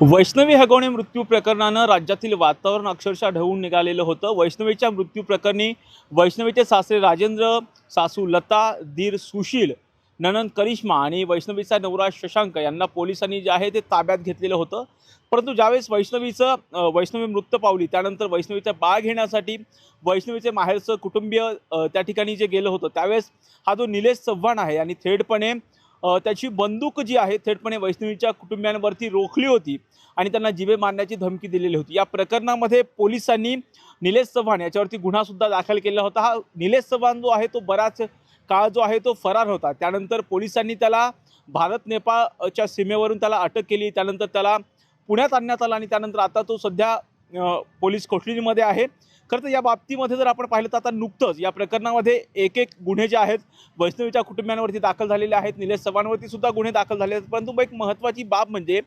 वैष्णवी हगवणे मृत्यू प्रकरणानं राज्यातील वातावरण अक्षरशः ढवळून निघालेलं होतं। वैष्णवीच्या मृत्यू प्रकरणी वैष्णवीचे सासरे राजेंद्र, सासू लता, दीर सुशील, नणंद करिश्मा आणि वैष्णवीचा नवरा शशांक यांना पोलिसांनी जे आहे ते ताब्यात घेतलेलं होतं। परंतु ज्यावेळेस वैष्णवी मृत पावली त्यानंतर वैष्णवीचा बाळ घेण्यासाठी वैष्णवीचे माहेरचं कुटुंबीय त्या ठिकाणी जे गेलं होतं, त्यावेळेस हा जो निलेश चव्हाण आहे आणि थेटपणे त्याची बंदूक जी आहे थेटपणे वैष्णवीच्या कुटुंबियांवरती रोखली होती आणि त्यांना जिवे मारण्याची धमकी दिलेली होती। या प्रकरणामध्ये पोलिसांनी निलेश चव्हाण याच्यावरती गुन्हा सुद्धा दाखल केला होता। हा निलेश चव्हाण जो आहे तो बराच काळ जो आहे तो फरार होता। त्यानंतर पोलिसांनी त्याला भारत नेपाळच्या सीमेवरून त्याला अटक केली। त्यानंतर त्याला पुण्यात आणण्यात आलं आणि त्यानंतर आता तो सध्या पोलीस कोठडीमध्ये आहे। खरं तर या बाबतीमध्ये जर आपण पाहिलं तर आता नुकतंच या प्रकरणामध्ये एक गुन्हे जे आहेत वैष्णवीच्या कुटुंबियांवरती दाखल झालेले आहेत, निलेश चव्हाणवरती सुद्धा गुन्हे दाखल झाले आहेत। परंतु एक महत्त्वाची बाब म्हणजे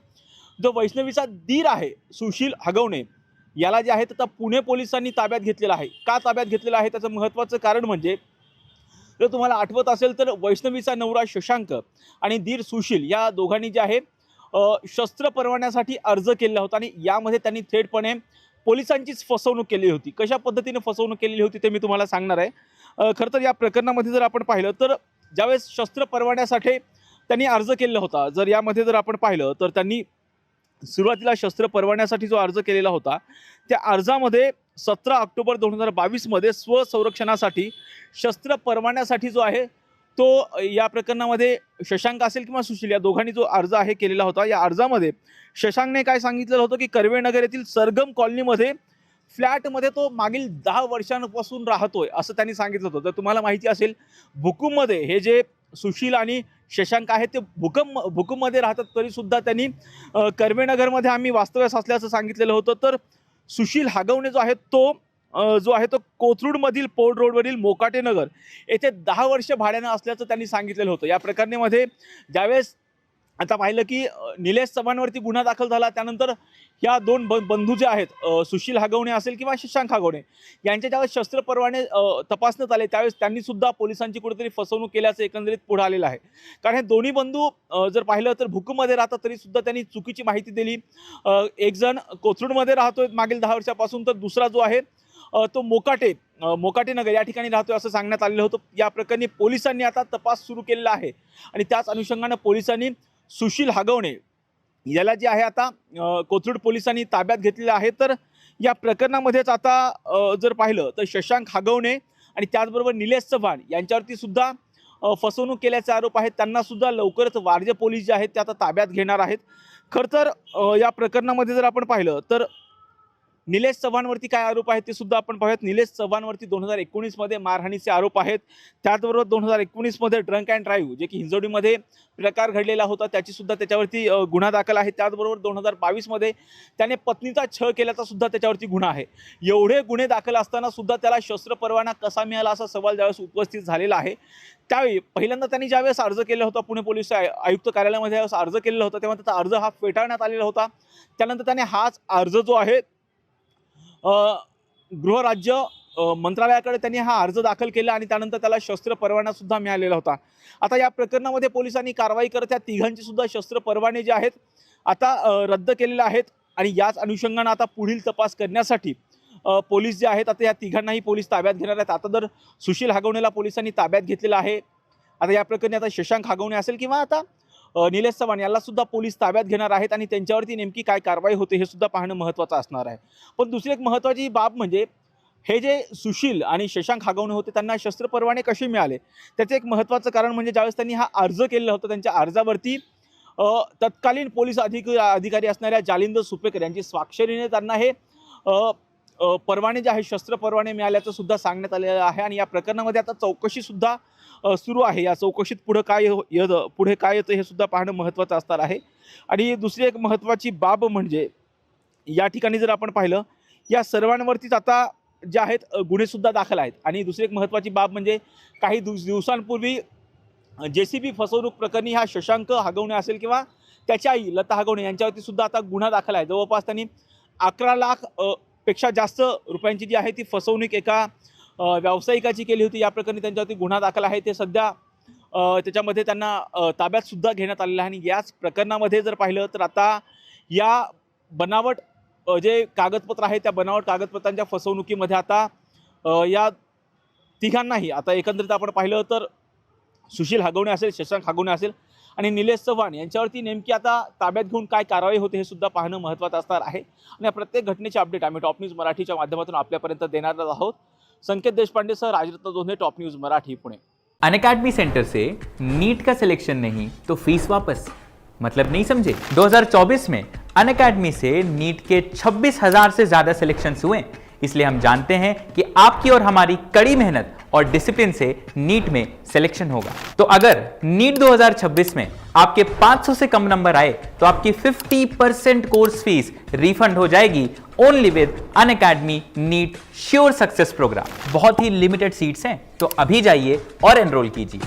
जो वैष्णवीचा दीर आहे सुशील हगवणे याला जे आहे आता पुणे पोलिसांनी ताब्यात घेतलेला आहे। का ताब्यात घेतलेला आहे त्याचं महत्त्वाचं कारण म्हणजे जर तुम्हाला आठवत असेल तर वैष्णवीचा नवरा शशांक आणि दीर सुशील या दोघांनी जे आहे शस्त्र परवान्यासाठी अर्ज केला होता आणि यामध्ये त्यांनी थेटपणे पोलिसांचीच फसवणूक केली होती। कशा पद्धतीने फसवणूक केलेली होती ते मी तुम्हाला सांगणार आहे। खरं तर या प्रकरणामध्ये जर आपण पाहिलं तर ज्यावेळेस शस्त्र परवान्यासाठी त्यांनी अर्ज केला होता, जर यामध्ये जर आपण पाहिलं तर त्यांनी सुरुवातीला शस्त्र परवान्यासाठी जो अर्ज केलेला होता त्या अर्जामध्ये 17 ऑक्टोबर 2022 मध्ये स्वसंरक्षणासाठी शस्त्र परवान्यासाठी जो आहे तो या प्रकरणामध्ये शशांक असेल किंवा सुशील या दोघांनी जो अर्ज आहे केलेला होता। या अर्जामध्ये शशांकने काय सांगितलेलं होतं की कर्वेनगर येथील सरगम कॉलनीमध्ये फ्लॅटमध्ये तो मागील 10 वर्षांपासून राहतोय असं त्यांनी सांगितलं होतं। जर तुम्हाला माहिती असेल भुकुममध्ये हे जे सुशील आणि शशांक आहेत ते भुकुममध्ये राहतात, तरी सुद्धा त्यांनी कर्वेनगरमध्ये आम्ही वास्तव्यास असल्याचं सांगितलेलं होतं। तर सुशील हगवणे जो आहे तो कोथरूडमधील पोर्ट रोडवरील मोकाटे नगर येथे 10 वर्ष भाड्यानं असल्याचं त्यांनी सांगितलेलं होतं। या प्रकरणामध्ये ज्यावेळेस आता पाहिलं की निलेश चव्हाणवरती गुन्हा दाखल झाला, त्यानंतर ह्या दोन बंधू जे आहेत सुशील हगवणे असेल किंवा शशांक हगवणे यांच्या ज्यावेळेस शस्त्र परवाने तपासण्यात आले त्यावेळेस त्यांनी सुद्धा पोलिसांची कुठेतरी फसवणूक केल्याचं एकंदरीत पुढे आलेलं आहे। कारण हे दोन्ही बंधू जर पाहिलं तर भुकुममध्ये राहतात तरी सुद्धा त्यांनी चुकीची माहिती दिली। एक जण कोथरूडमध्ये राहतोय मागील 10 वर्षापासून, तर दुसरा जो आहे तो मोकाटे नगर या ठिकाणी राहतोय असं सांगण्यात आलेलं होतं। या प्रकरणी पोलिसांनी आता तपास सुरू केलेला आहे आणि त्याच अनुषंगाने पोलिसांनी सुशील हगवणे याला जे आहे आता कोथरूड पोलिसांनी ताब्यात घेतलेलं आहे। तर या प्रकरणामध्येच आता जर पाहिलं तर शशांक हगवणे आणि त्याचबरोबर निलेश चव्हाण यांच्यावरती सुद्धा फसवणूक केल्याचे आरोप आहेत। त्यांना सुद्धा लवकरच वारजे पोलीस जे आहेत ते आता ताब्यात घेणार आहेत। खरं तर या प्रकरणामध्ये जर आपण पाहिलं तर निलेश चव्हाणवरती काय आरोप आहेत ते सुद्धा आपण पाहूयात। निलेश चव्हाणवरती 2019 मध्ये मारहाणीचे आरोप आहेत। त्याचबरोबर 2019 मध्ये ड्रंक अँड ड्राईव्ह जे की हिंजवडीमध्ये प्रकार घडलेला होता त्याची सुद्धा त्याच्यावरती गुन्हा दाखल आहे। त्याचबरोबर 2022 मध्ये त्याने पत्नीचा छळ केल्याचा सुद्धा त्याच्यावरती गुन्हा आहे। एवढे गुन्हे दाखल असताना सुद्धा त्याला शस्त्र परवाना कसा मिळाला असा सवाल ज्यावेळेस उपस्थित झालेला आहे, त्यावेळी पहिल्यांदा त्यांनी ज्यावेळेस अर्ज केला होता पुणे पोलीस आयुक्त कार्यालयामध्ये अर्ज केलेला होता तेव्हा त्याचा अर्ज हा फेटाळण्यात आलेला होता। त्यानंतर त्याने हाच अर्ज जो आहे गृहराज्य मंत्रालयाकडे त्यांनी हा अर्ज दाखल केला आणि त्यानंतर त्याला शस्त्र परवाना सुद्धा मिळालेला होता। आता या प्रकरणामध्ये पोलिसांनी कारवाई करत त्या तिघांची सुद्धा शस्त्र परवाने जे आहेत आता रद्द केलेले आहेत आणि याच अनुषंगाने आता पुढील तपास करण्यासाठी पोलीस जे आहेत आता या तिघांनाही पोलीस ताब्यात घेणार आहेत। आता जर सुशील हगवणेला पोलिसांनी ताब्यात घेतलेला आहे, आता या प्रकरणी आता शशांक हगवणे असेल किंवा आता निलेश चव्हाण याला सुद्धा पोलीस ताब्यात घेणार आहेत आणि त्यांच्यावरती नेमकी काय कारवाई होते हे सुद्धा पाहणं महत्त्वाचं असणार आहे। पण दुसरी एक महत्त्वाची बाब म्हणजे हे जे सुशील आणि शशांक हगवणे होते त्यांना शस्त्र परवाने कसे मिळाले त्याचं एक महत्त्वाचं कारण म्हणजे ज्यावेळेस त्यांनी हा अर्ज केलेला होता त्यांच्या अर्जावरती तत्कालीन पोलीस अधिकारी असणाऱ्या जालिंदर सुपेकर यांची स्वाक्षरीने त्यांना हे परवाने जे आहे शस्त्र परवाने मिळाल्याचं सुद्धा सांगण्यात आलेलं आहे आणि या प्रकरणामध्ये आता चौकशी सुद्धा सुरू आहे। या चौकशीत पुढे काय येतं हे सुद्धा पाहणं महत्त्वाचं असणार आहे। आणि दुसरी एक महत्त्वाची बाब म्हणजे या ठिकाणी जर आपण पाहिलं या सर्वांवरतीच आता जे आहेत गुन्हे सुद्धा दाखल आहेत। आणि दुसरी एक महत्त्वाची बाब म्हणजे काही दिवसांपूर्वी JCB फसवणूक प्रकरणी हा शशांक हगवणे असेल किंवा त्याची आई लता हगवणे यांच्यावरती सुद्धा आता गुन्हा दाखल आहे। जवळपास त्यांनी 11 लाख पेक्षा जास्त रुपयांची जी आहे ती फसवणूक एका व्यावसायिकाची केली होती। या प्रकरणी त्यांच्यावरती गुन्हा दाखल आहे, ते सध्या त्याच्यामध्ये त्यांना ताब्यात सुद्धा घेण्यात आलेलं आहे। आणि याच प्रकरणामध्ये जर पाहिलं तर आता या बनावट जे कागदपत्र आहे त्या बनावट कागदपत्रांच्या फसवणुकीमध्ये आता या तिघांनाही आता एकंदरीत आपण पाहिलं तर सुशील हगवणे असेल, शशांक हगवणे असेल आणि निलेश चव्हाण यांच्यावरती नेमकी आता ताब्यात घेऊन काय कारवाई होते हे सुद्धा पाहणं महत्त्वाचं असणार आहे. आणि या प्रत्येक घटनेचे अपडेट आम्ही टॉप न्यूज मराठीच्या माध्यमातून आपल्यापर्यंत देणार आहोत. संकेत देशपांडे सह राजरत्न दोन्हे, top news Marathi, Pune. Unacademy centre से नीट का सिलेक्शन नहीं तो फीस वापस, मतलब नहीं समझे? 2024 में अनअकैडमी से नीट के 26,000 से ज्यादा सिलेक्शंस हुए, इसलिए हम जानते हैं कि आपकी और हमारी कड़ी मेहनत और डिसिप्लिन से नीट में सिलेक्शन होगा. तो अगर नीट 2026 में आपके 500 से कम नंबर आए तो आपकी 50% कोर्स फीस रिफंड हो जाएगी ओनली विद अनअकैडमी नीट श्योर सक्सेस प्रोग्राम. बहुत ही लिमिटेड सीट्स हैं, तो अभी जाइए और एनरोल कीजिए.